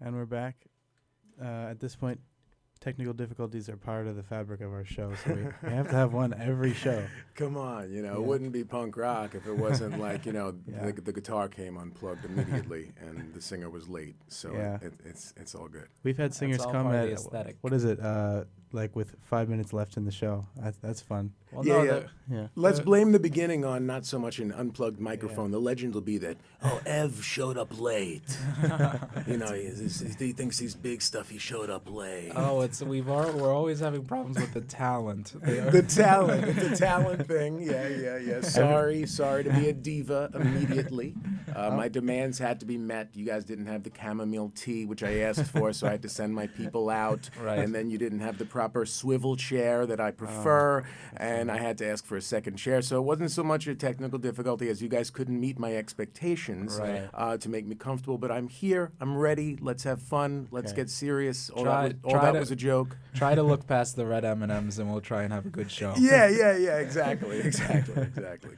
And we're back. At this point, technical difficulties are part of the fabric of our show, so we have to have one every show. Come on, Yeah. it wouldn't be punk rock if it wasn't like, Yeah. the guitar came unplugged immediately and the singer was late. So Yeah. it's all good. We've had singers all come part of at the aesthetic. what is it? Like with 5 minutes left in the show. That's fun. Well, Yeah, no, yeah. Yeah. Let's blame the beginning on not so much an unplugged microphone. The legend will be that, Ev showed up late. He thinks he's big stuff. He showed up late. we're always having problems with the talent. The talent. It's a talent thing. Yeah. Sorry to be a diva immediately. My demands had to be met. You guys didn't have the chamomile tea, which I asked for, so I had to send my people out. Right. And then you didn't have the proper swivel chair that I prefer, and I had to ask for a second chair. So it wasn't so much a technical difficulty as you guys couldn't meet my expectations to make me comfortable. But I'm here. I'm ready. Let's have fun. Let's get serious. All that was a joke. Try to look past the red M&Ms, and we'll try and have a good show. Yeah. Exactly.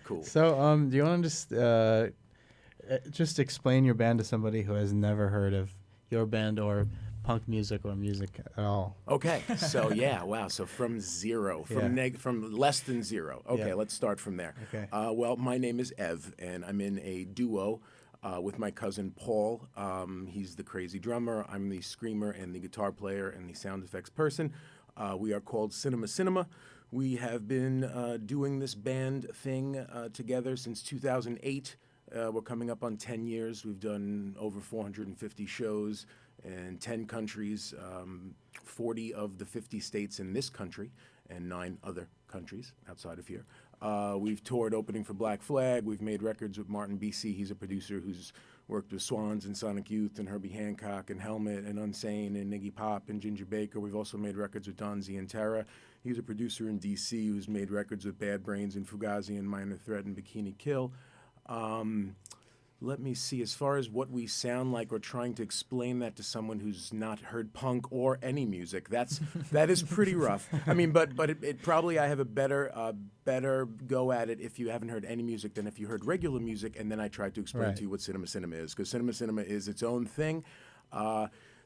Cool. So, do you want to just explain your band to somebody who has never heard of your band or punk music or music at all? Okay, so wow. So from zero, from less than zero. Okay, Yeah. let's start from there. Okay. Well, my name is Ev, and I'm in a duo with my cousin Paul. He's the crazy drummer. I'm the screamer and the guitar player and the sound effects person. We are called Cinema Cinema. We have been doing this band thing together since 2008. We're coming up on 10 years. We've done over 450 shows in 10 countries, 40 of the 50 states in this country, and 9 other countries outside of here. We've toured opening for Black Flag. We've made records with Martin BC. He's a producer who's worked with Swans and Sonic Youth and Herbie Hancock and Helmet and Unsane and Iggy Pop and Ginger Baker. We've also made records with Don Z and Terra. He's a producer in D.C. who's made records with Bad Brains and Fugazi and Minor Threat and Bikini Kill. Let me see, as far as what we sound like or trying to explain that to someone who's not heard punk or any music, that is pretty rough. I mean, but it probably, I have a better go at it if you haven't heard any music than if you heard regular music, and then I tried to explain to you what Cinema Cinema is, because Cinema Cinema is its own thing.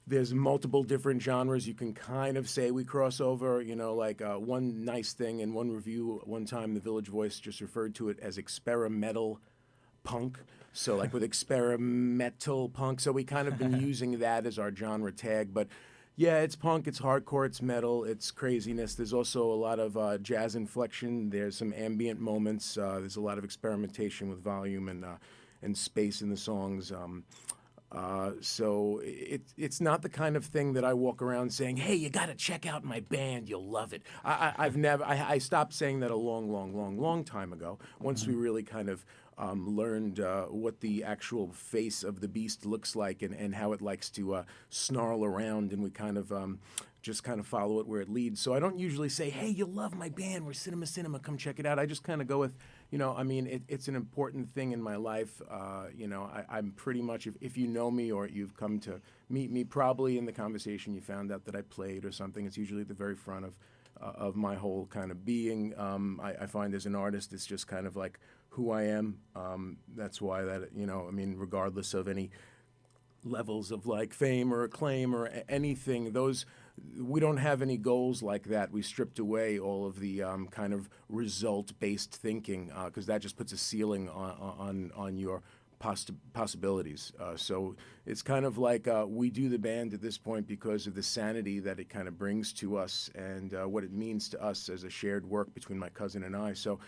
There's multiple different genres. You can kind of say we cross over, one nice thing in one review one time, the Village Voice just referred to it as experimental punk. So like with experimental punk. So we kind of been using that as our genre tag. But yeah, it's punk, it's hardcore, it's metal, it's craziness. There's also a lot of jazz inflection. There's some ambient moments. There's a lot of experimentation with volume and space in the songs. So it's not the kind of thing that I walk around saying, hey, you got to check out my band, you'll love it. I stopped saying that a long time ago, once we really kind of learned what the actual face of the beast looks like and how it likes to snarl around, and we kind of just kind of follow it where it leads. So I don't usually say, hey, you'll love my band, we're Cinema Cinema, come check it out. I just kind of go with, it's an important thing in my life. I'm pretty much, if you know me or you've come to meet me, probably in the conversation you found out that I played or something. It's usually at the very front of my whole kind of being. I find as an artist, it's just kind of like who I am. That's why that, regardless of any levels of like fame or acclaim or anything, we don't have any goals like that. We stripped away all of the kind of result-based thinking, because that just puts a ceiling on your possibilities. So it's kind of like we do the band at this point because of the sanity that it kind of brings to us and what it means to us as a shared work between my cousin and I. So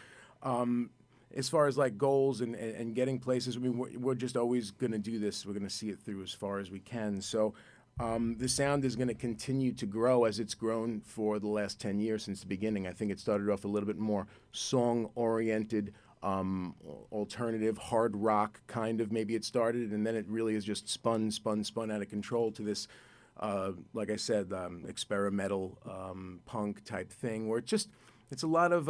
as far as like goals and getting places, I mean, we're just always going to do this. We're going to see it through as far as we can. So the sound is going to continue to grow as it's grown for the last 10 years since the beginning. I think it started off a little bit more song-oriented, alternative, hard rock kind of, maybe it started, and then it really is just spun out of control to this, like I said, experimental punk type thing, where it's a lot of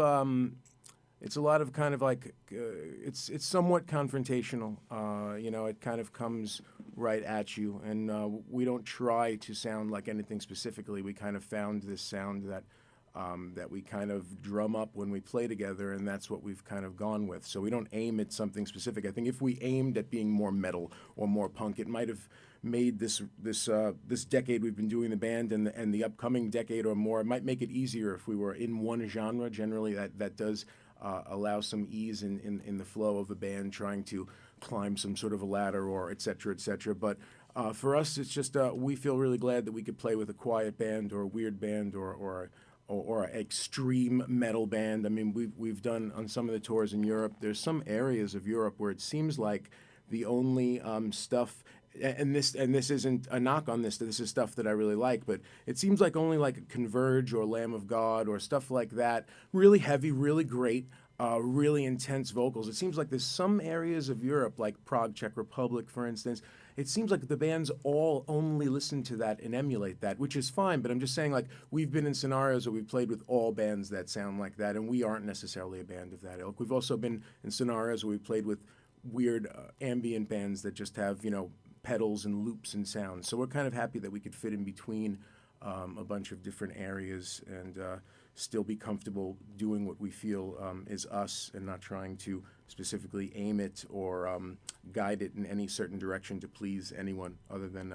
kind of like, it's somewhat confrontational. It kind of comes right at you, and we don't try to sound like anything specifically. We kind of found this sound that that we kind of drum up when we play together, and that's what we've kind of gone with. So we don't aim at something specific. I think if we aimed at being more metal or more punk, it might have made this decade we've been doing the band and the upcoming decade or more, it might make it easier if we were in one genre. Generally, that does allow some ease in the flow of a band trying to climb some sort of a ladder or et cetera, et cetera. But for us, it's just we feel really glad that we could play with a quiet band or a weird band or an extreme metal band. I mean, we've done on some of the tours in Europe. There's some areas of Europe where it seems like the only stuff, and this isn't a knock on this. This is stuff that I really like, but it seems like only like Converge or Lamb of God or stuff like that, really heavy, really great, really intense vocals. It seems like there's some areas of Europe, like Prague, Czech Republic, for instance. It seems like the bands all only listen to that and emulate that, which is fine, but I'm just saying, like, we've been in scenarios where we've played with all bands that sound like that, and we aren't necessarily a band of that ilk. We've also been in scenarios where we've played with weird ambient bands that just have, pedals and loops and sounds. So we're kind of happy that we could fit in between a bunch of different areas and still be comfortable doing what we feel is us and not trying to specifically aim it or guide it in any certain direction to please anyone other than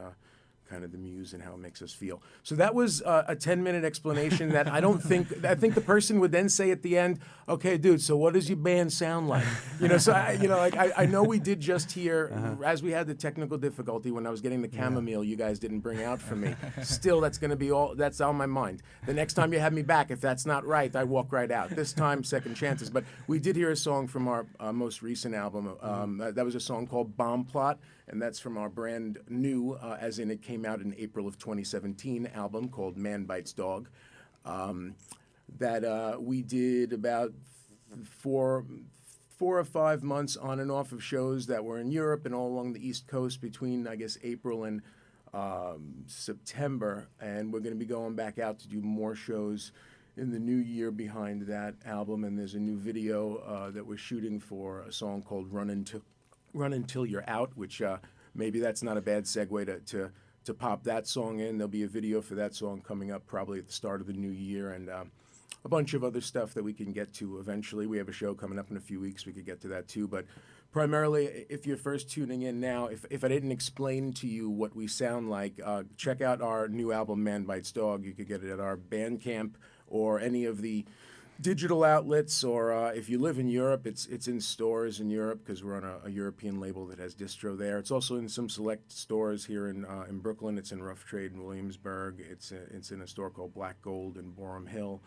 kind of the muse and how it makes us feel. So that was a 10-minute explanation that I think the person would then say at the end, okay, dude, so what does your band sound like? I know we did just hear, as we had the technical difficulty when I was getting the chamomile you guys didn't bring out for me. Still, that's going to be that's on my mind. The next time you have me back, if that's not right, I walk right out. This time, second chances. But we did hear a song from our most recent album. That was a song called Bomb Plot, and that's from our brand new, as in it came out in April of 2017, album called Man Bites Dog, that we did about 4 or 5 months on and off of shows that were in Europe and all along the East Coast between, I guess, April and September. And we're going to be going back out to do more shows in the new year behind that album. And there's a new video that we're shooting for a song called Run Until You're Out, which maybe that's not a bad segue to pop that song in. There'll be a video for that song coming up probably at the start of the new year, and a bunch of other stuff that we can get to eventually. We have a show coming up in a few weeks. We could get to that too. But primarily, if you're first tuning in now, if I didn't explain to you what we sound like, check out our new album, Man Bites Dog. You could get it at our Bandcamp or any of the digital outlets, or if you live in Europe, it's in stores in Europe because we're on a European label that has distro there. It's also in some select stores here in Brooklyn. It's in Rough Trade in Williamsburg. It's in a store called Black Gold in Boerum Hill.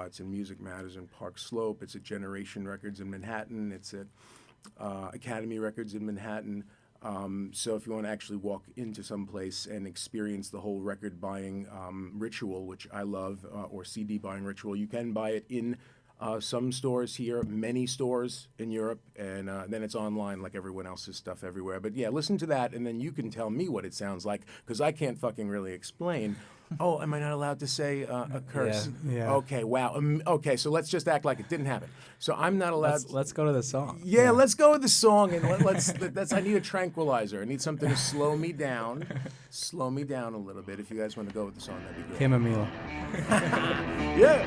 It's in Music Matters in Park Slope. It's at Generation Records in Manhattan. It's at Academy Records in Manhattan. So if you want to actually walk into some place and experience the whole record buying ritual, which I love, or CD buying ritual, you can buy it in some stores here, many stores in Europe, and then it's online like everyone else's stuff everywhere. But yeah, listen to that, and then you can tell me what it sounds like, because I can't fucking really explain. Oh, am I not allowed to say a curse? Yeah. Okay, wow. Okay, so let's just act like it didn't happen. So I'm not allowed. Let's go to the song. Yeah, let's go with the song, and let's. I need a tranquilizer. I need something to slow me down a little bit. If you guys want to go with the song, that'd be great. Chamomile. Yeah.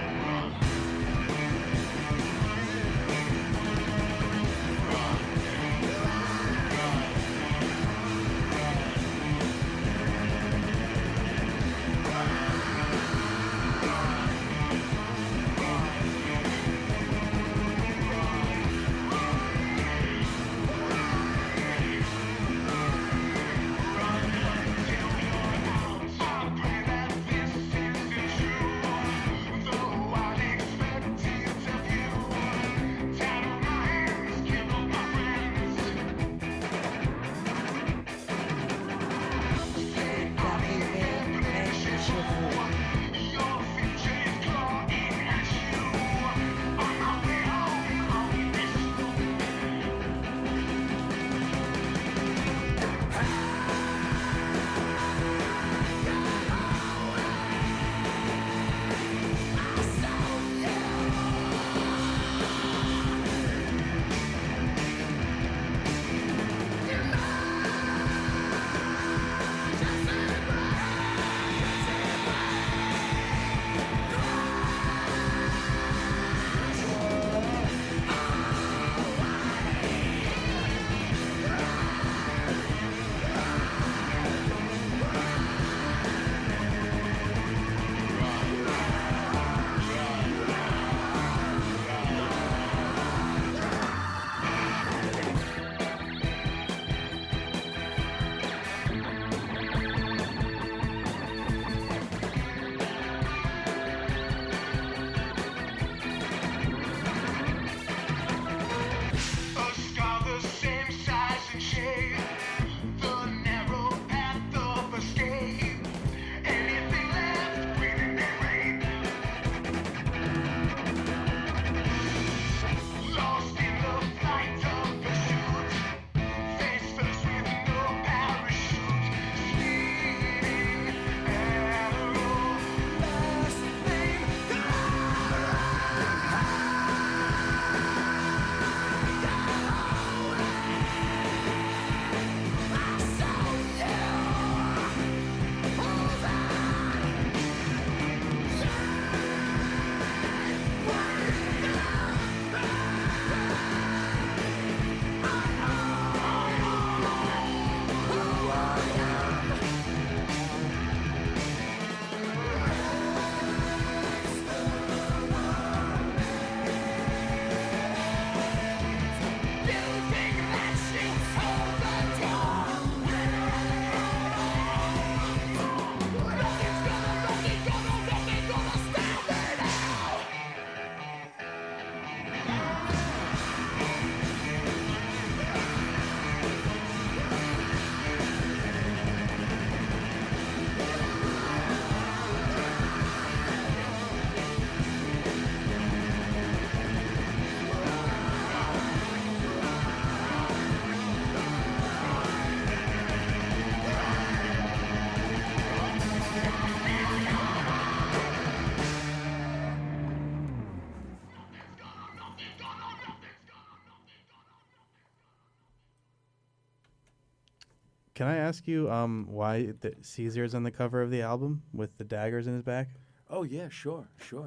Can I ask you why Caesar's on the cover of the album with the daggers in his back? Oh yeah, sure,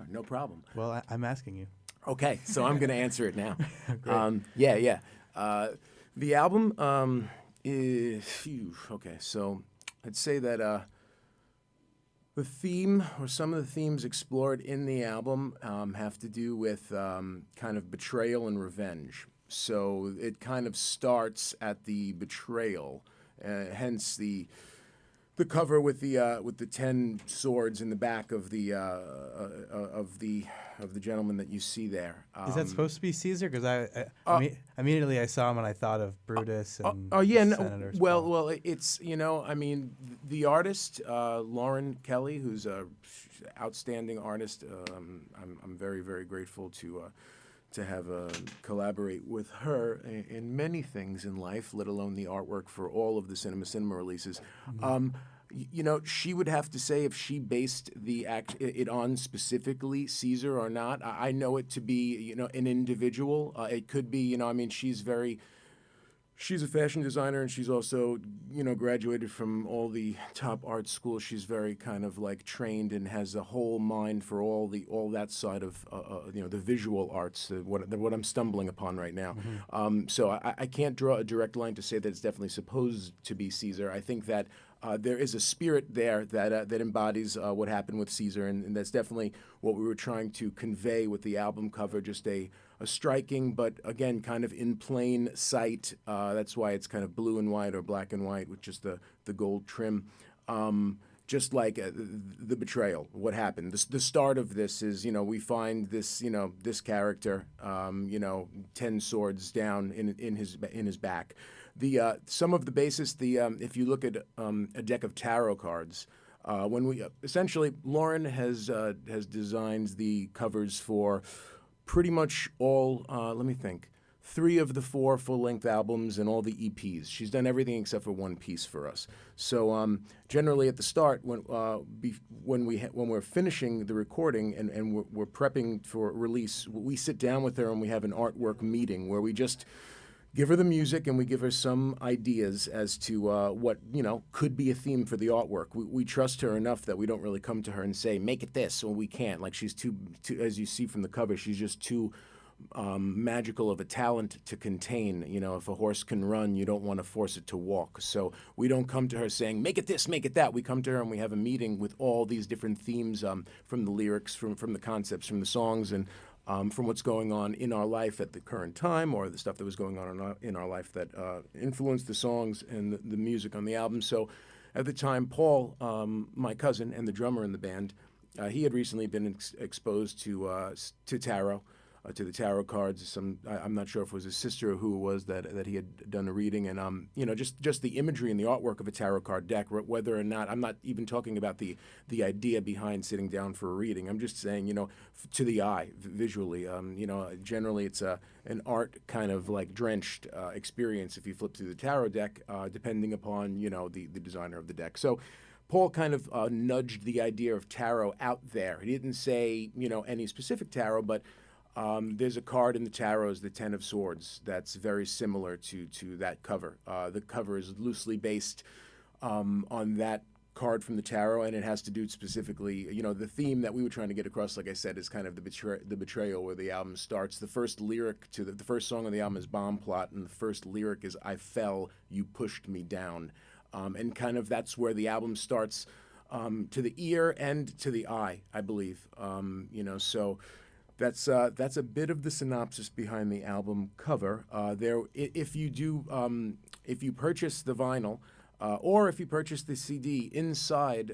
no problem. Well, I'm asking you. Okay, so I'm going to answer it now. Great. Yeah. The album is okay. So I'd say that the theme or some of the themes explored in the album have to do with kind of betrayal and revenge. So it kind of starts at the betrayal, hence the cover with the 10 swords in the back of the gentleman that you see there. Is that supposed to be Caesar? Because immediately I saw him and I thought of Brutus and yeah, the no, senators. well, it's I mean, the artist Lauren Kelly, who's a outstanding artist. I'm very very grateful to have collaborate with her in many things in life, let alone the artwork for all of the cinema releases. She would have to say if she based it on specifically Caesar or not. I know it to be, an individual. It could be, I mean, she's a fashion designer, and she's also, graduated from all the top art schools. She's very kind of like trained and has a whole mind for all that side of the visual arts. What I'm stumbling upon right now. So I can't draw a direct line to say that it's definitely supposed to be Caesar. I think that there is a spirit there that embodies what happened with Caesar, and that's definitely what we were trying to convey with the album cover. Just a striking, but again, kind of in plain sight. That's why it's kind of blue and white or black and white with just the gold trim. Just like the betrayal, what happened. The start of this is, we find this, this character, 10 swords down in his back. Some of the basis, if you look at a deck of tarot cards, when we essentially Lauren has designed the covers for pretty much all. Let me think. 3 of the 4 full-length albums and all the EPs. She's done everything except for one piece for us. So generally at the start, when we're finishing the recording and we're prepping for release, we sit down with her and we have an artwork meeting where we just give her the music and we give her some ideas as to what could be a theme for the artwork. We trust her enough that we don't really come to her and say, make it this. Well, we can't. Like, she's too, as you see from the cover, she's just too magical of a talent to contain. If a horse can run, you don't want to force it to walk. So we don't come to her saying, make it this, make it that. We come to her and we have a meeting with all these different themes from the lyrics, from the concepts, from the songs, and from what's going on in our life at the current time, or the stuff that was going on in our life that influenced the songs and the music on the album. So at the time, Paul, my cousin and the drummer in the band, he had recently been exposed to tarot, to the tarot cards. I'm not sure if it was his sister or who it was that he had done a reading, and just the imagery and the artwork of a tarot card deck. Whether or not, I'm not even talking about the idea behind sitting down for a reading. I'm just saying, to the eye, visually. Generally it's an art kind of like drenched experience if you flip through the tarot deck, depending upon the designer of the deck. So Paul kind of nudged the idea of tarot out there. He didn't say any specific tarot, but there's a card in the tarots, the 10 of Swords, that's very similar to that cover. The cover is loosely based on that card from the tarot, and it has to do specifically, the theme that we were trying to get across, like I said, is kind of the betrayal where the album starts. The first lyric to the first song on the album is Bomb Plot, and the first lyric is I fell, you pushed me down. And kind of that's where the album starts, to the ear and to the eye, I believe. So that's a bit of the synopsis behind the album cover. If you purchase the vinyl, or if you purchase the CD, inside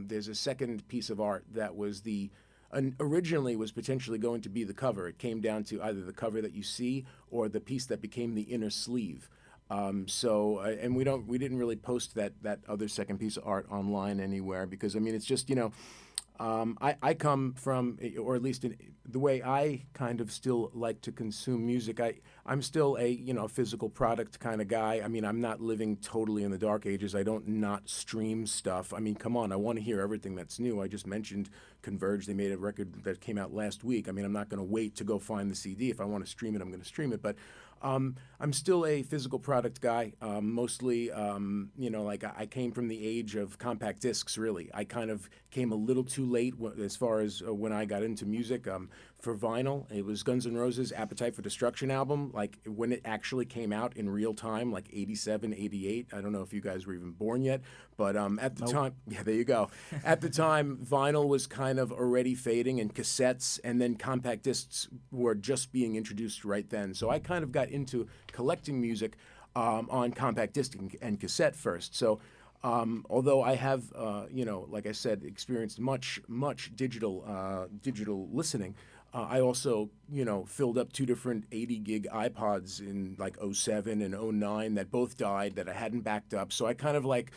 there's a second piece of art that was originally was potentially going to be the cover. It came down to either the cover that you see or the piece that became the inner sleeve. And we didn't really post that other second piece of art online anywhere because it's just I come from, or at least the way I kind of still like to consume music. I'm still a physical product kind of guy. I'm not living totally in the dark ages. I don't not stream stuff. Come on, I want to hear everything that's new. I just mentioned Converge. They made a record that came out last week. I'm not going to wait to go find the CD. If I want to stream it, I'm going to stream it. But I'm still a physical product guy. Mostly, like I came from the age of compact discs. Really, I kind of came a little too late as far as when I got into music. For vinyl, it was Guns N' Roses' Appetite for Destruction album, like when it actually came out in real time, like 87, 88. I don't know if you guys were even born yet, but at the time, yeah, there you go. At the time, vinyl was kind of already fading, and cassettes and then compact discs were just being introduced right then. So I kind of got into collecting music on compact disc and cassette first. So although I have, like I said, experienced much digital listening, I also, filled up 2 different 80 gig iPods in like '07 and '09 that both died that I hadn't backed up. So I kind of like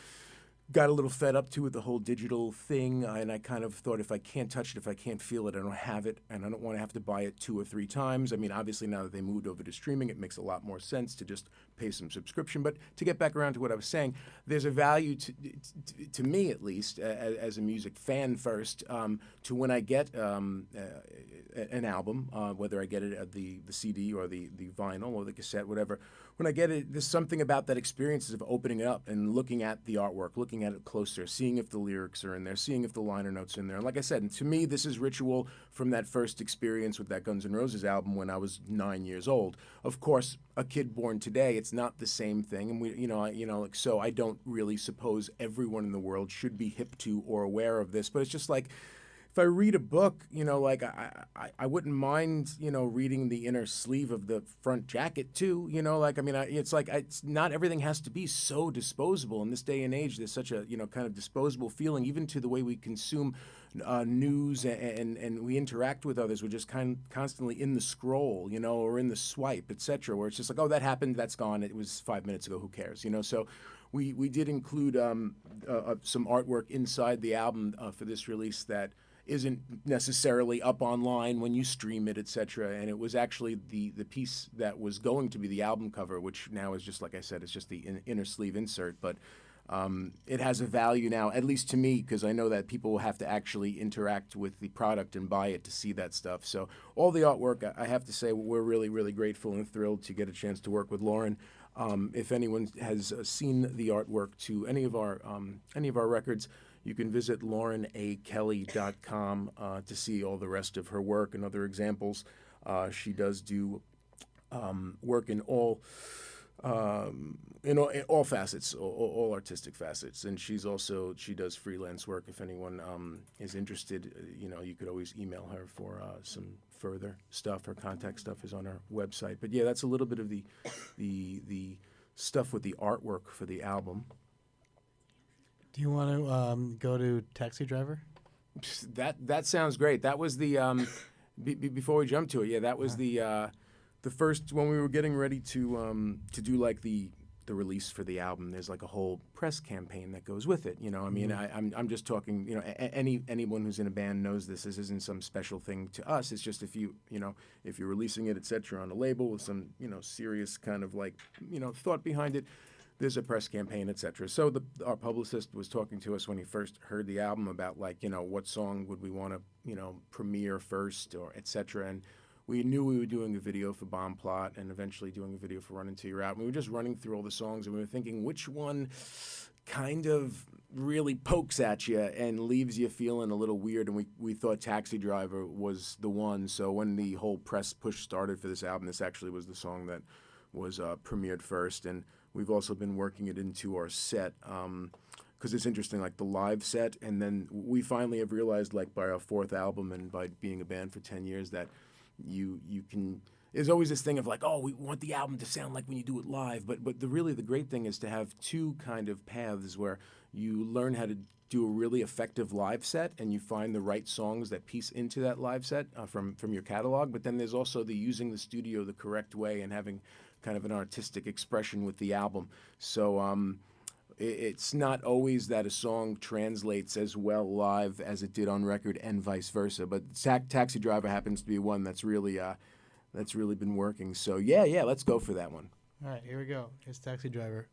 got a little fed up too with the whole digital thing, and I kind of thought if I can't touch it, if I can't feel it, I don't have it, and I don't want to have to buy it 2 or 3 times. I mean, obviously now that they moved over to streaming, it makes a lot more sense to just pay some subscription. But to get back around to what I was saying, there's a value to me at least as a music fan first to when I get an album, whether I get it at the CD or the vinyl or the cassette, whatever. When I get it, there's something about that experience of opening it up and looking at the artwork, looking at it closer, seeing if the lyrics are in there, seeing if the liner notes are in there. And like I said, to me, this is ritual from that first experience with that Guns N' Roses album when I was 9 years old. Of course, a kid born today, it's not the same thing, and so I don't really suppose everyone in the world should be hip to or aware of this. But it's just like, if I read a book, I wouldn't mind, reading the inner sleeve of the front jacket too. It's not everything has to be so disposable. In this day and age, there's such a, kind of disposable feeling, even to the way we consume news and we interact with others. We're just constantly in the scroll, or in the swipe, etc. Where it's just like, oh, that happened, that's gone. It was 5 minutes ago. Who cares? So we did include some artwork inside the album for this release that isn't necessarily up online when you stream it, etc. And it was actually the piece that was going to be the album cover, which now is just, like I said, it's just the inner sleeve insert. But it has a value now, at least to me, because I know that people will have to actually interact with the product and buy it to see that stuff. So all the artwork, I have to say, we're really, really grateful and thrilled to get a chance to work with Lauren. If anyone has seen the artwork to any of our records, you can visit laurenakelly.com to see all the rest of her work and other examples. She does do work in all facets, all artistic facets, and she does freelance work. If anyone is interested, you could always email her for some further stuff. Her contact stuff is on our website. But yeah, that's a little bit of the stuff with the artwork for the album. Do you want to go to Taxi Driver? That sounds great. That was the before we jump to it. Yeah, that was the first when we were getting ready to do like the release for the album. There's like a whole press campaign that goes with it. I'm just talking. Anyone who's in a band knows this. This isn't some special thing to us. It's just if you're releasing it, etc. on a label with some serious kind of like thought behind it. There's a press campaign, etc. So our publicist was talking to us when he first heard the album about what song would we want to premiere first or etc. And we knew we were doing a video for Bomb Plot and eventually doing a video for Run Until You're Out. And we were just running through all the songs and we were thinking which one kind of really pokes at you and leaves you feeling a little weird. And we thought Taxi Driver was the one. So when the whole press push started for this album, this actually was the song that was premiered first. And we've also been working it into our set because it's interesting, like the live set. And then we finally have realized, like by our 4th album and by being a band for 10 years, that you can. There's always this thing of like, oh, we want the album to sound like when you do it live. But the great thing is to have 2 kind of paths where you learn how to do a really effective live set and you find the right songs that piece into that live set from your catalog. But then there's also the using the studio the correct way and having kind of an artistic expression with the album. So it's not always that a song translates as well live as it did on record and vice versa. But Taxi Driver happens to be one that's really been working. So yeah, let's go for that one. All right, here we go. Here's Taxi Driver.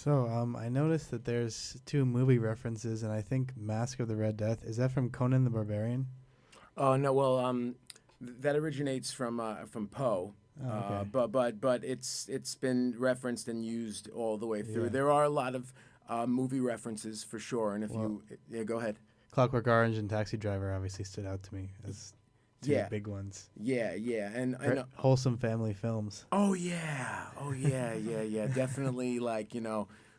So, I noticed that there's two movie references, and I think Mask of the Red Death, is that from Conan the Barbarian? Oh no, well, that originates from Poe. Oh, okay. But it's been referenced and used all the way through. Yeah. There are a lot of movie references for sure. And if Well- yeah, go ahead. Clockwork Orange and Taxi Driver obviously stood out to me as two Yeah. big ones. Yeah, and I know. Wholesome family films. Oh yeah, yeah. Definitely, like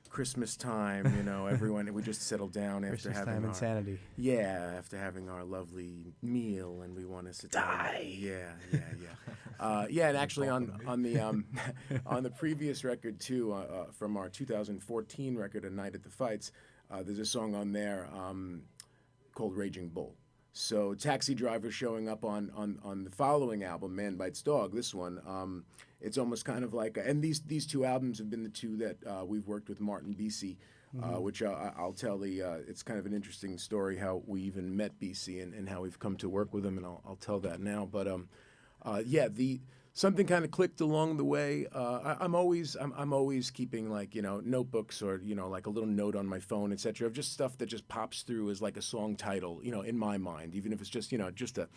Christmas time. Everyone we just settle down after Christmas having Time our Insanity. after having our lovely meal, and we want to sit down. Yeah, and actually on the on the previous record too, from our 2014 record, A Night at the Fights, there's a song on there called Raging Bull. So Taxi Driver showing up on the following album, Man Bites Dog. This one, it's almost kind of like, and these two albums have been the two that we've worked with Martin Bisi, which I'll tell it's kind of an interesting story how we even met Bisi and how we've come to work with him, and I'll tell that now. But something kind of clicked along the way. I'm always keeping like notebooks or like a little note on my phone, etc. of just stuff that just pops through as like a song title, in my mind, even if it's just just a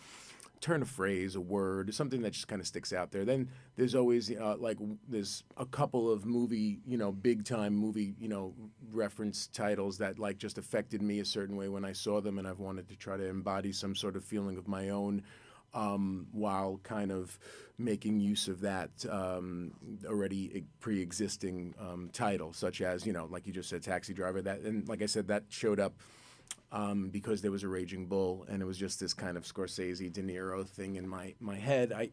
turn of phrase, a word, something that just kind of sticks out there. Then there's always there's a couple of movie, big time movie, reference titles that like just affected me a certain way when I saw them, and I've wanted to try to embody some sort of feeling of my own. While kind of making use of that already pre-existing title, such as like you just said, Taxi Driver. That, and like I said, that showed up because there was a Raging Bull, and it was just this kind of Scorsese, De Niro thing in my head. I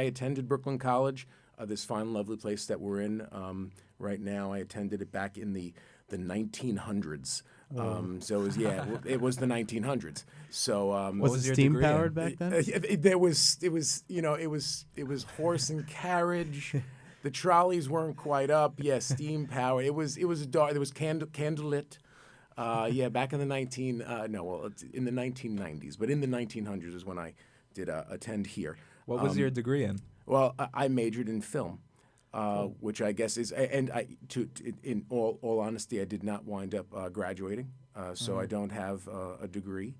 attended Brooklyn College, this fine, lovely place that we're in right now. I attended it back in the 1900s. So it was the 1900s. So Was it steam powered back then? It was horse and carriage. The trolleys weren't quite up. Yeah, steam powered. It was dark. There was candlelit. Back in the in the 1990s, but in the 1900s is when I did attend here. What was your degree in? Well, I majored in film. Which I guess is, and in all honesty, I did not wind up graduating, so I don't have a degree.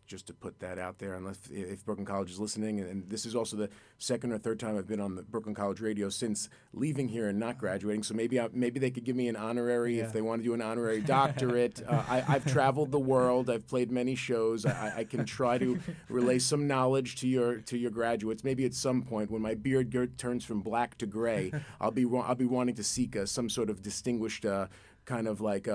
Just to put that out there, unless if Brooklyn College is listening, and this is also the second or third time I've been on the Brooklyn College radio since leaving here and not graduating. So maybe they could give me an honorary if they want to do an honorary doctorate. I've traveled the world. I've played many shows. I can try to relay some knowledge to your graduates. Maybe at some point when my beard turns from black to gray, I'll be wanting to seek some sort of distinguished kind of like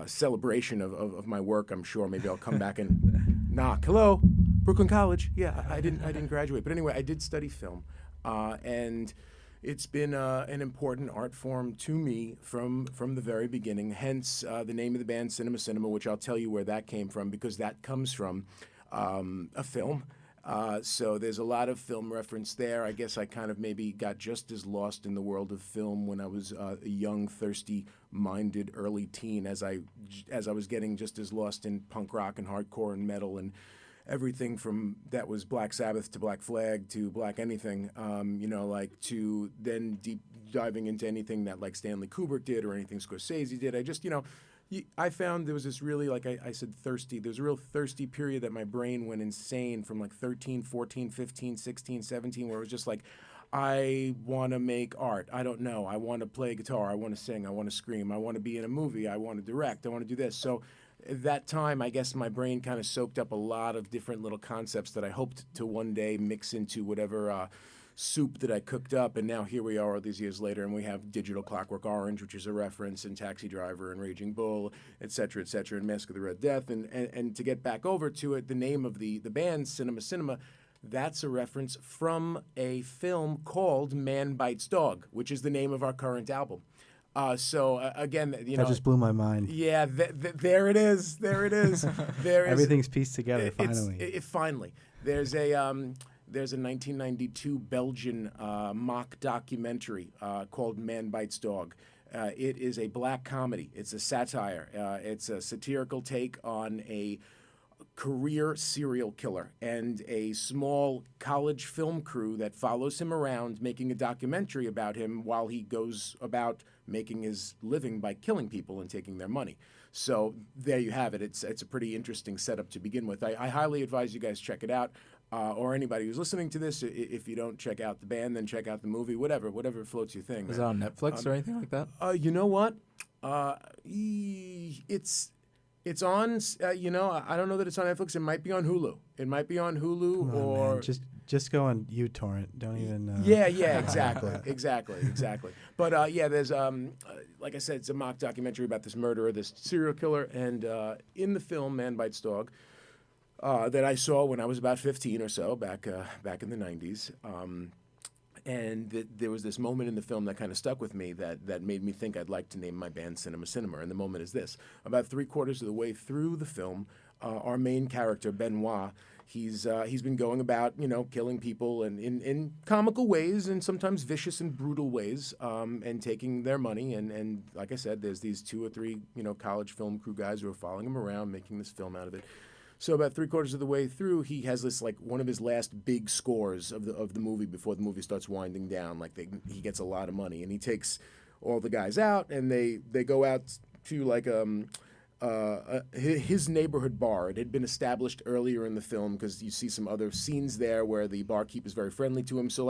celebration of my work. I'm sure maybe I'll come back and knock. Hello, Brooklyn College. Yeah, I didn't graduate, but anyway, I did study film, and it's been an important art form to me from the very beginning. Hence the name of the band, Cinema Cinema, which I'll tell you where that came from, because that comes from a film. So there's a lot of film reference there. I guess I kind of maybe got just as lost in the world of film when I was a young, thirsty-minded early teen as I was getting just as lost in punk rock and hardcore and metal and everything from that was Black Sabbath to Black Flag to Black anything, to then deep diving into anything that like Stanley Kubrick did or anything Scorsese did. I just, I found there was this really, like I said, thirsty. There was a real thirsty period that my brain went insane from like 13, 14, 15, 16, 17, where it was just like, I want to make art. I don't know. I want to play guitar. I want to sing. I want to scream. I want to be in a movie. I want to direct. I want to do this. So at that time, I guess my brain kind of soaked up a lot of different little concepts that I hoped to one day mix into whatever soup that I cooked up, and now here we are all these years later, and we have Digital Clockwork Orange, which is a reference, and Taxi Driver, and Raging Bull, et cetera, and Mask of the Red Death, and to get back over to it, the name of the band, Cinema Cinema, that's a reference from a film called Man Bites Dog, which is the name of our current album. Again, That just blew my mind. Yeah, there it is. There it is. Everything's pieced together finally. Finally. There's a 1992 Belgian mock documentary called Man Bites Dog. It is a black comedy. It's a satire. It's a satirical take on a career serial killer and a small college film crew that follows him around making a documentary about him while he goes about making his living by killing people and taking their money. So there you have it. It's a pretty interesting setup to begin with. I highly advise you guys check it out. Or anybody who's listening to this, if you don't check out the band, then check out the movie, whatever floats your thing. Is it on Netflix or anything like that? You know what? It's on. I don't know that it's on Netflix. It might be on Hulu. It might be on Hulu Come on, or man. Just go on uTorrent. Don't even. Yeah, exactly. But there's like I said, it's a mock documentary about this murderer, this serial killer, and in the film Man Bites Dog, that I saw when I was about 15 or so back in the 90s. And there was this moment in the film that kind of stuck with me that made me think I'd like to name my band Cinema Cinema. And the moment is this. About 3/4 of the way through the film, our main character, Benoit, he's been going about, killing people and in comical ways and sometimes vicious and brutal ways, and taking their money. And like I said, there's these 2 or 3, college film crew guys who are following him around, making this film out of it. So about 3/4 of the way through, he has this one of his last big scores of the movie before the movie starts winding down. He gets a lot of money, and he takes all the guys out, and they go out to his neighborhood bar. It had been established earlier in the film because you see some other scenes there where the barkeep is very friendly to him. So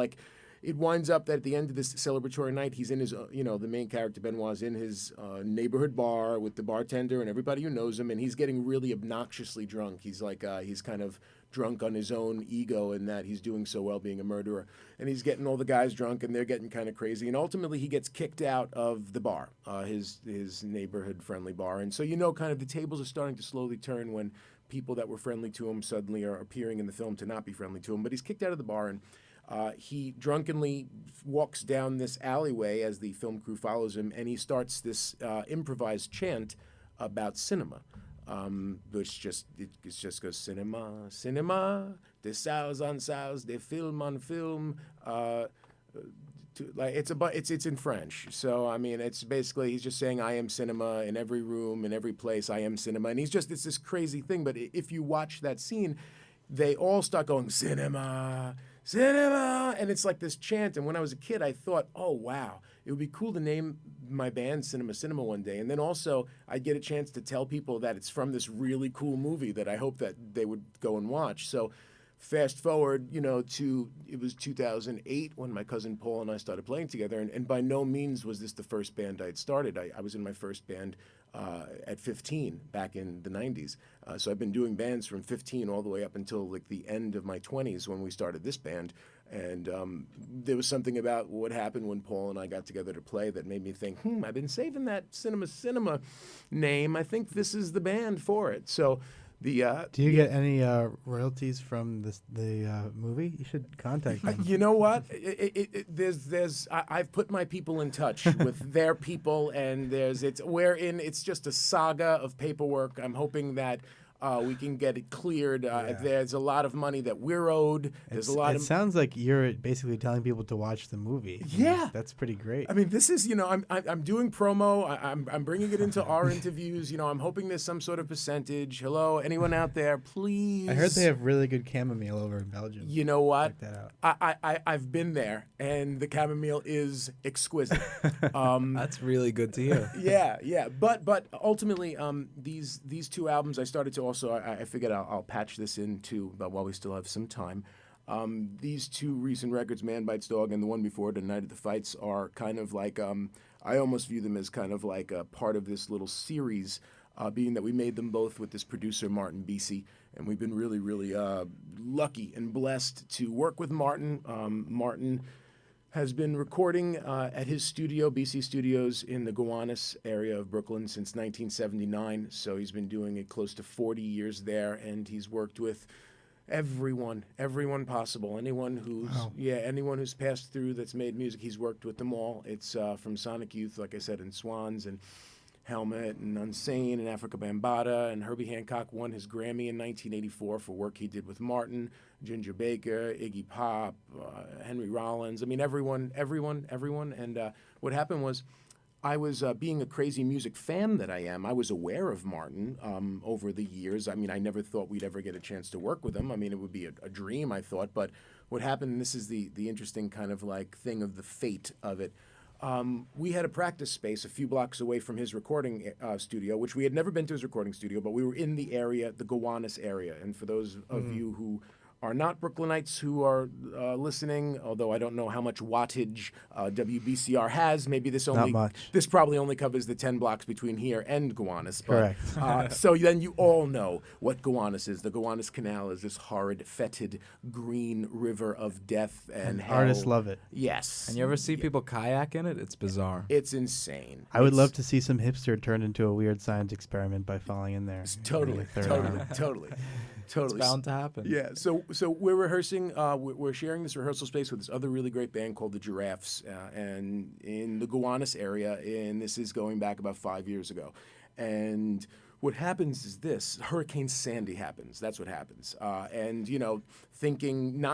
it winds up that at the end of this celebratory night, he's in his, the main character, Benoit's in his neighborhood bar with the bartender and everybody who knows him, and he's getting really obnoxiously drunk. He's he's kind of drunk on his own ego in that he's doing so well being a murderer. And he's getting all the guys drunk, and they're getting kind of crazy. And ultimately, he gets kicked out of the bar, his neighborhood-friendly bar. And so kind of the tables are starting to slowly turn when people that were friendly to him suddenly are appearing in the film to not be friendly to him. But he's kicked out of the bar, and he drunkenly walks down this alleyway as the film crew follows him, and he starts this improvised chant about cinema, which just goes cinema, cinema, de sounds on sounds, de film on film. It's in French, so I mean it's basically he's just saying I am cinema in every room, in every place. I am cinema, and it's this crazy thing. But if you watch that scene, they all start going cinema. Cinema, and it's like this chant. And when I was a kid, I thought, oh wow, it would be cool to name my band Cinema Cinema one day. And then also I'd get a chance to tell people that it's from this really cool movie that I hope that they would go and watch. So fast forward, to it was 2008 when my cousin Paul and I started playing together. And by no means was this the first band I'd started. I was in my first band at 15 back in the 90s. So I've been doing bands from 15 all the way up until the end of my 20s when we started this band. And there was something about what happened when Paul and I got together to play that made me think, I've been saving that Cinema Cinema name. I think this is the band for it. So do you get any royalties from the movie? You should contact them. You know what? I've put my people in touch with their people, and it's just a saga of paperwork. I'm hoping that we can get it cleared. There's a lot of money that we're owed. It sounds like you're basically telling people to watch the movie. Yeah, that's pretty great. I mean, this is I'm doing promo. I'm bringing it into our interviews. I'm hoping there's some sort of percentage. Hello, anyone out there, please? I heard they have really good chamomile over in Belgium. You know what? Check that out. I've been there, and the chamomile is exquisite. That's really good to hear. Yeah. But ultimately, these 2 albums I started to. Also, I figured I'll patch this in too, but while we still have some time. These 2 recent records, Man Bites Dog and the one before it, The Night of the Fights, are kind of like, I almost view them as kind of like a part of this little series, being that we made them both with this producer, Martin Bisi, and we've been really, really lucky and blessed to work with Martin. Martin has been recording at his studio, BC Studios, in the Gowanus area of Brooklyn since 1979. So he's been doing it close to 40 years there, and he's worked with everyone possible. Anyone who's passed through that's made music, he's worked with them all. It's from Sonic Youth, like I said, and Swans, and Helmet, and Unsane, and Africa Bambaataa, and Herbie Hancock won his Grammy in 1984 for work he did with Martin, Ginger Baker, Iggy Pop, Henry Rollins. I mean, everyone. And what happened was I was being a crazy music fan that I am. I was aware of Martin over the years. I mean, I never thought we'd ever get a chance to work with him. I mean, it would be a dream, I thought. But what happened, and this is the interesting kind of like thing of the fate of it. We had a practice space a few blocks away from his recording studio, which we had never been to his recording studio, but we were in the area, the Gowanus area. And for those of you who are not Brooklynites who are listening, although I don't know how much wattage WBCR has. Maybe this much. This probably only covers the 10 blocks between here and Gowanus. But, Correct. so then you all know what Gowanus is. The Gowanus Canal is this horrid, fetid, green river of death and hell. Artists love it. Yes. And you ever see people kayak in it? It's bizarre. It's insane. I would love to see some hipster turned into a weird science experiment by falling in there. Totally, Really totally. It's bound to happen. Yeah, so we're rehearsing. We're sharing this rehearsal space with this other really great band called the Giraffes, and in the Gowanus area. And this is going back about 5 years ago. And what happens is this: Hurricane Sandy happens. That's what happens. And thinking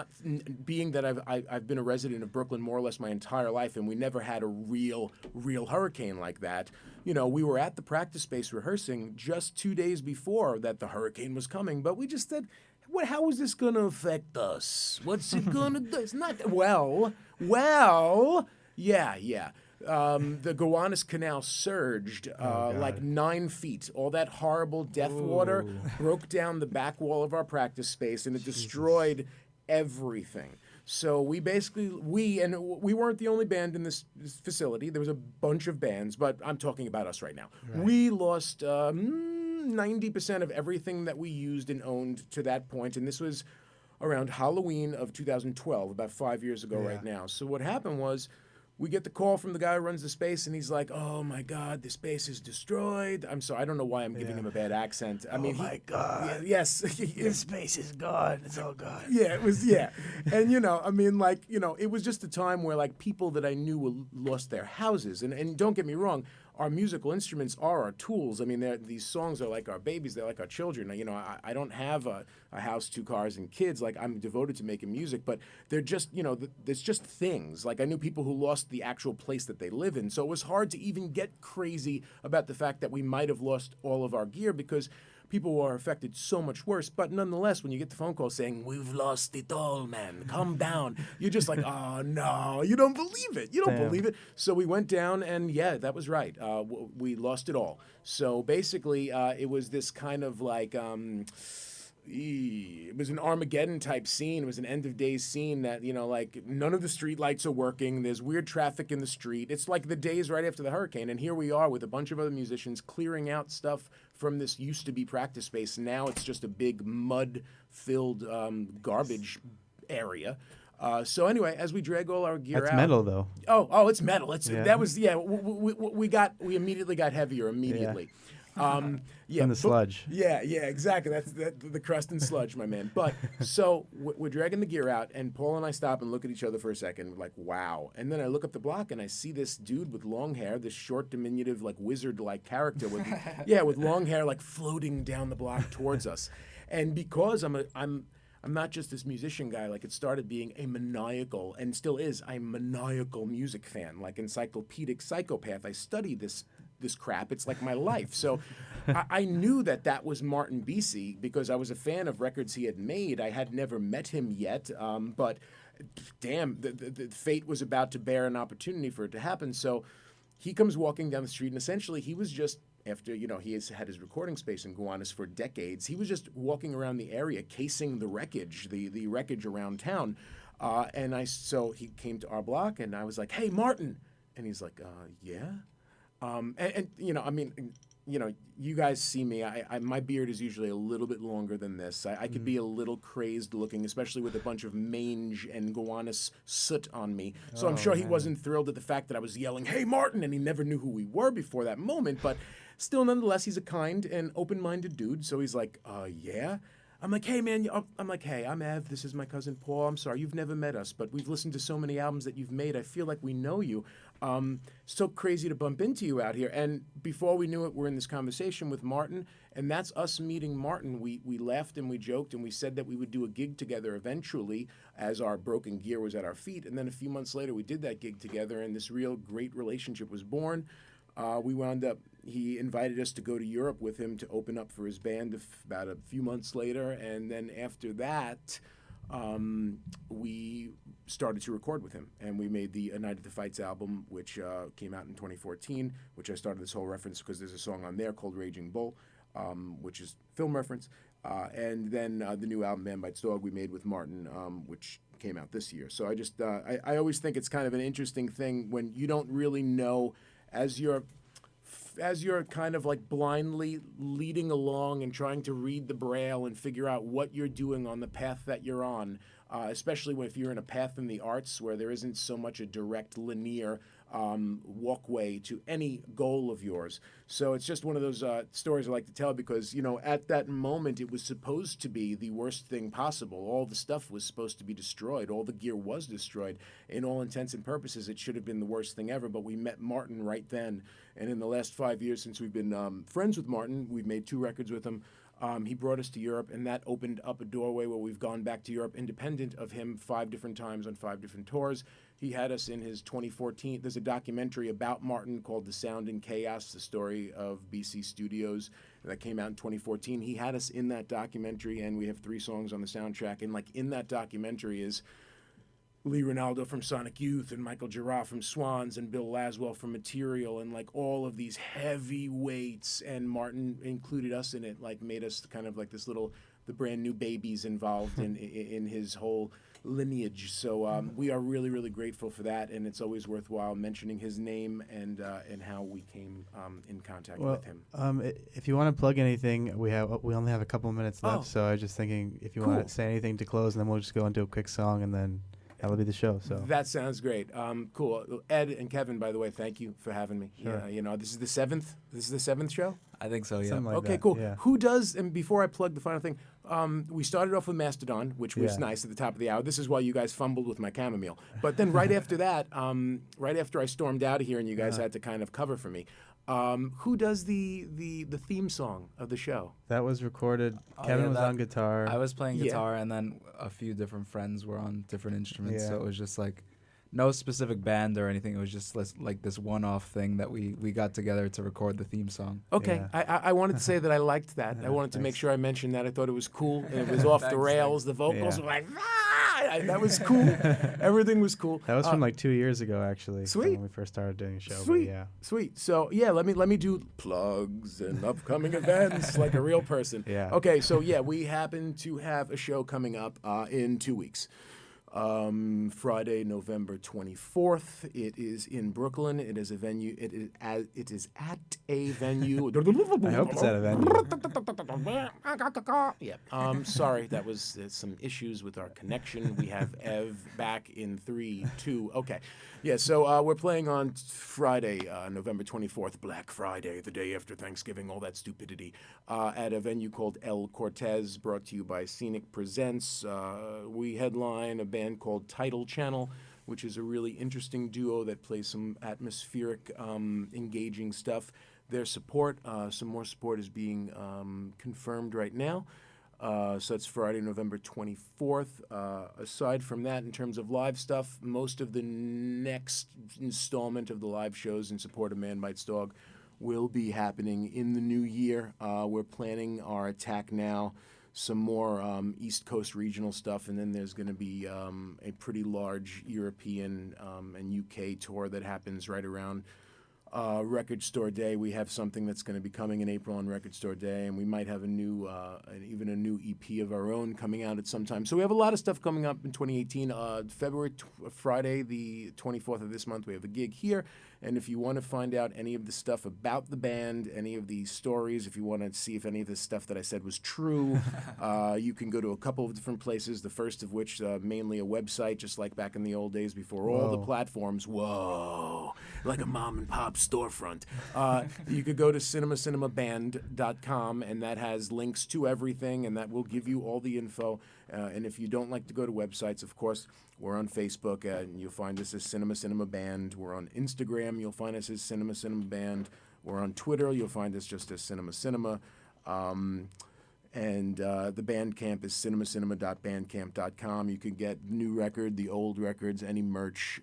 being that I've been a resident of Brooklyn more or less my entire life, and we never had a real hurricane like that. We were at the practice space rehearsing just 2 days before that the hurricane was coming, but we just said, how is this going to affect us? What's it going to do? It's not, well, yeah. The Gowanus Canal surged like 9 feet. All that horrible death water broke down the back wall of our practice space, and it destroyed everything. So we weren't the only band in this facility. There was a bunch of bands, but I'm talking about us right now. Right. We lost 90% of everything that we used and owned to that point, and this was around Halloween of 2012, about 5 years ago right now. So what happened was, we get the call from the guy who runs the space, and he's like, "Oh my God, the space is destroyed." I'm sorry, I don't know why I'm giving him a bad accent. I mean, my God, yes, this space is gone. It's all gone. Yeah, it was. Yeah, and it was just a time where people that I knew lost their houses, and don't get me wrong. Our musical instruments are our tools. I mean, these songs are like our babies. They're like our children. I don't have a house, 2 cars, and kids. I'm devoted to making music, but they're just, there's just things. I knew people who lost the actual place that they live in. So it was hard to even get crazy about the fact that we might have lost all of our gear because people are affected so much worse. But nonetheless, when you get the phone call saying, "We've lost it all, man, come down," you're just like, "Oh, no, you don't believe it. You don't believe it." So we went down, and yeah, that was right. We lost it all. So basically, it was this kind of it was an Armageddon type scene. It was an end of days scene that, none of the street lights are working. There's weird traffic in the street. It's like the days right after the hurricane. And here we are with a bunch of other musicians clearing out stuff from this used to be practice space. Now it's just a big mud filled garbage area. So anyway, as we drag all our gear out. That's metal, though. Oh, it's metal. That was, we immediately got heavier immediately. From the sludge. Yeah, exactly. That's the crust and sludge, my man. But so we're dragging the gear out, and Paul and I stop and look at each other for a second, like, wow. And then I look up the block, and I see this dude with long hair, this short, diminutive, wizard-like character with long hair, floating down the block towards us. And because I'm not just this musician guy. It started being a maniacal, and still is, a maniacal music fan, encyclopedic psychopath. I study this crap. It's like my life. So I knew that was Martin Bisi because I was a fan of records he had made. I had never met him yet, but damn, the fate was about to bear an opportunity for it to happen. So he comes walking down the street, and essentially he was just, after, he has had his recording space in Gowanus for decades, he was just walking around the area, casing the wreckage, the wreckage around town. So he came to our block, and I was like, "Hey, Martin." And he's like, "Yeah?" You guys see me. My beard is usually a little bit longer than this. I could be a little crazed looking, especially with a bunch of mange and Gowanus soot on me. So I'm sure he wasn't thrilled at the fact that I was yelling, "Hey, Martin," and he never knew who we were before that moment. But still, nonetheless, he's a kind and open-minded dude. So he's like, "Yeah?" I'm like, "Hey, man." Hey, I'm Ev. This is my cousin Paul. I'm sorry, you've never met us, but we've listened to so many albums that you've made. I feel like we know you. So crazy to bump into you out here. And before we knew it, we're in this conversation with Martin, and that's us meeting Martin. We laughed and we joked, and we said that we would do a gig together eventually as our broken gear was at our feet. And then a few months later, we did that gig together, and this real great relationship was born. we wound up. He invited us to go to Europe with him to open up for his band about a few months later, and then after that, we started to record with him, and we made the A Night at the Fights album, which came out in 2014. Which I started this whole reference because there's a song on there called Raging Bull, which is film reference, and then the new album Band Bites Dog we made with Martin, which came out this year. So I always think it's kind of an interesting thing when you don't really know as you're kind of like blindly leading along and trying to read the braille and figure out what you're doing on the path that you're on, especially if you're in a path in the arts where there isn't so much a direct linear walkway to any goal of yours. So it's just one of those stories I like to tell because, at that moment it was supposed to be the worst thing possible. All the stuff was supposed to be destroyed. All the gear was destroyed. In all intents and purposes, it should have been the worst thing ever, but we met Martin right then. And in the last 5 years since we've been friends with Martin, we've made 2 records with him. He brought us to Europe, and that opened up a doorway where we've gone back to Europe independent of him 5 different times on 5 different tours. He had us in his 2014. There's a documentary about Martin called The Sound in Chaos, the story of BC Studios that came out in 2014. He had us in that documentary, and we have 3 songs on the soundtrack. And in that documentary is Lee Ronaldo from Sonic Youth and Michael Girard from Swans and Bill Laswell from Material and all of these heavyweights, and Martin included us in it, made us kind of like the brand new babies involved in his whole lineage. So we are really, really grateful for that, and it's always worthwhile mentioning his name and how we came in contact with him. If you want to plug anything, we only have a couple of minutes left, so I was just thinking if you want to say anything to close, and then we'll just go into a quick song, and then that'll be the show. So that sounds great. Cool. Ed and Kevin, by the way, thank you for having me. Sure. This is the 7th. This is the 7th show. I think so, yeah. Something like Okay, that, cool. yeah. Who does? And before I plug the final thing, we started off with Mastodon, which was Yeah. nice at the top of the hour. This is why you guys fumbled with my chamomile. But then right after that, right after I stormed out of here, and you guys had to kind of cover for me. Who does the theme song of the show? That was recorded. Oh, Kevin yeah, was that- on guitar. I was playing Yeah. guitar, and then a few different friends were on different instruments. Yeah. So it was just no specific band or anything. It was just this one-off thing that we got together to record the theme song. Okay, Yeah. I wanted to say that I liked that. I wanted to make Thanks. sure I mentioned that. I thought it was cool. And it was off the Thanks, rails. The vocals Yeah. were like, that was cool. Everything was cool. That was from 2 years ago, actually. from Sweet. When we first started doing the show. but Sweet, yeah. sweet. So let me do plugs and upcoming events like a real person. Yeah. Okay, so we happen to have a show coming up in 2 weeks. Friday, November 24th. It is in Brooklyn. It is a venue. It is at a venue. I hope it's at a venue. Yeah. Sorry, that was some issues with our connection. We have Ev back in 3, 2. Okay. Yeah. So we're playing on Friday, November 24th, Black Friday, the day after Thanksgiving, all that stupidity, at a venue called El Cortez, brought to you by Scenic Presents. We headline a band called Tidal Channel, which is a really interesting duo that plays some atmospheric, engaging stuff. Their support, some more support is being confirmed right now. So it's Friday, November 24th. Aside from that, in terms of live stuff, most of the next installment of the live shows in support of Man Bites Dog will be happening in the new year. We're planning our Attack Now, some more East Coast regional stuff, and then there's going to be a pretty large European and UK tour that happens right around Record Store Day. We have something that's going to be coming in April on Record Store Day, and we might have even a new EP of our own coming out at some time. So we have a lot of stuff coming up in 2018. Friday, the 24th of this month, we have a gig here. And if you want to find out any of the stuff about the band, any of the stories, if you want to see if any of the stuff that I said was true, you can go to a couple of different places, the first of which mainly a website, just like back in the old days before all the platforms. Whoa, like a mom and pop storefront. You could go to cinemacinemaband.com, and that has links to everything, and that will give you all the info. And if you don't like to go to websites, of course, we're on Facebook, and you'll find us as Cinema Cinema Band. We're on Instagram, you'll find us as Cinema Cinema Band. We're on Twitter, you'll find us just as Cinema Cinema. And the Bandcamp is cinemacinema.bandcamp.com. You can get new record, the old records, any merch.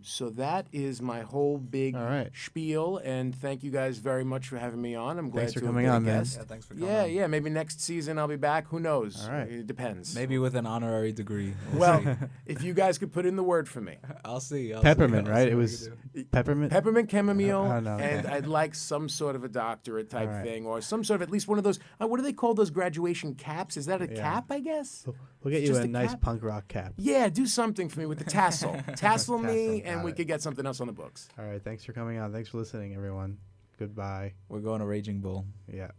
So that is my whole big All right. spiel. And thank you guys very much for having me on. I'm glad Thanks for to have coming been a on, man. guest. Yeah, thanks for coming. Yeah. Maybe next season I'll be back. Who knows? All right. It depends. Maybe with an honorary degree. Well, see. if you guys could put in the word for me. I'll see. Peppermint, I'll right? see It what we was can do. peppermint. Peppermint chamomile, Oh, no, and okay. I'd like some sort of a doctorate type All right. thing, or some sort of at least one of those. What do they call those graduation caps? Is that a Yeah. cap? I guess. We'll get you Just a a nice cap? punk rock cap. Yeah, do something for me with the tassel. Tassel me, Tassel, and got we it. could get something else on the books. All right. Thanks for coming on. Thanks for listening, everyone. Goodbye. We're going to Raging Bull. Yeah.